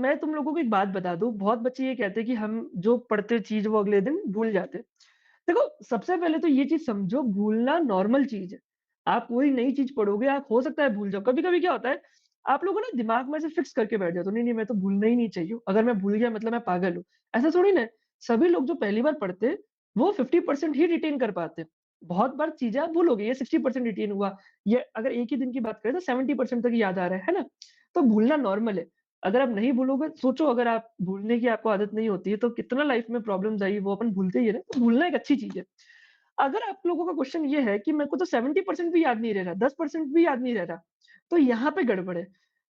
मैं तुम लोगों को एक बात बता दूँ, बहुत बच्चे ये कहते हैं कि हम जो पढ़ते चीज़ वो अगले दिन भूल जाते हैं। देखो, सबसे पहले तो ये चीज़ समझो, भूलना नॉर्मल चीज़ है। आप कोई नई चीज़ पढ़ोगे, आप हो सकता है भूल जाओ। कभी-कभी क्या होता है, आप लोगों ना दिमाग में ऐसे फिक्स करके बैठ जाते हो, नहीं, नहीं मैं तो भूलना ही नहीं चाहिए, अगर मैं भूल गया मतलब मैं पागल हूँ। ऐसा थोड़ी ना है, सभी लोग जो पहली बार पढ़ते हैं, वो 50% ही रिटेन कर पाते हैं। बहुत बार चीज़ें आप भूलोगे, ये 60% रिटेन हुआ, ये अगर एक ही दिन की बात करें तो 70% तक याद आ रहा है ना? तो भूलना नॉर्मल है। अगर आप नहीं भूलोगे, सोचो अगर आप भूलने की आपको आदत नहीं होती है, तो कितना लाइफ में प्रॉब्लम्स आई, वो अपन भूलते ही है ना, तो भूलना एक अच्छी चीज़ है। अगर आप लोगों का क्वेश्चन ये है कि मेरे को तो 70% भी याद नहीं रह रहा, 10% भी याद नहीं रह रहा, तो यहाँ पे गड़बड़ है।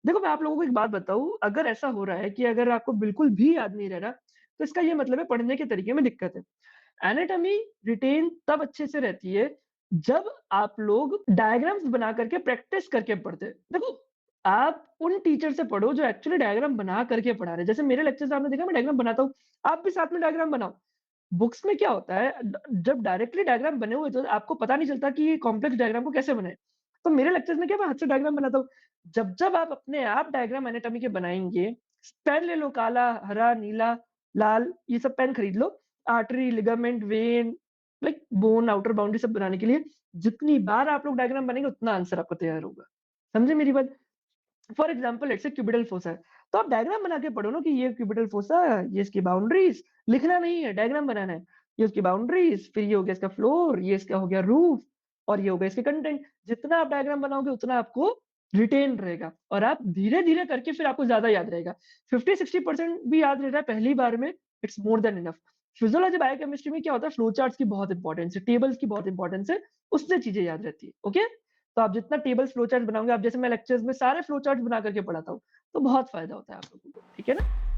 देखो, मैं आप लोगों को एक बात बताऊँ, अगर ऐसा हो रहा है कि अगर आपको बिल्कुल भी याद नहीं रह रहा, तो इसका ये मतलब है पढ़ने के तरीके में दिक्कत है। एनाटॉमी रिटेन तब अच्छे से रहती है, जब आप लोग डायग्राम्स बना करके प्रैक्टिस करके पढ़ते हैं। देखो, आप उन टीचर से पढ़ो जो एक्चुअली डायग्राम बना करके पढ़ा रहे हैं। जैसे मेरे लेक्चर्स आपने देखा, मैं डायग्राम बनाता हूँ, आप भी साथ में डायग्राम बनाओ। बुक्स में क्या होता है, जब डायरेक्टली डायग्राम बने हुए तो आपको पता नहीं चलता कि ये कॉम्प्लेक्स डायग्राम को कैसे बनाएँ। तो मेरे लेक्चर्स में क्या, मैं हाथ से डायग्राम बनाता हूँ। जब आप अपने आप डायग्राम एनाटॉमी के बनाएँगे, पेन ले लो, काला, हरा, नीला, लाल, ये सब पेन खरीद लो। Artery, ligament, vein, like bone, outer boundary सब बनाने के लिए जितनी बार आप लोग डायग्राम बनाएँगे, उतना आंसर आपका तैयार होगा। समझे मेरी बात? For example let's say cuboidal fossa है, तो आप डायग्राम बना के पढ़ो ना कि ये क्यूबिडल फोसा है, ये इसकी बाउंड्रीज, लिखना नहीं है, डायग्राम बनाना है। ये उसकी बाउंड्रीज, फिर ये हो गया इसका फ्लोर, ये इसका हो गया रूफ, और ये हो गया इसके कंटेंट। जितना आप डायग्राम बनाओगे उतना आपको रिटेन रहेगा, और आप धीरे-धीरे करके फिर आपको ज़्यादा याद रहेगा। 50-60% भी याद रह रहा है पहली बार में, it's more than enough. Physiology, biochemistry में क्या होता है, फ्लो चार्ट्स की बहुत इंपॉर्टेंस है, टेबल्स की बहुत इंपॉर्टेंस है, उससे चीज़ें याद रहती है, ओके? तो आप जितना टेबल्स, फ्लो चार्ट बनाओगे, आप जैसे मैं लेक्चर्स में सारे फ्लो चार्ट्स बना करके पढ़ाता हूँ, तो बहुत फ़ायदा होता है आप लोगों को, ठीक है ना?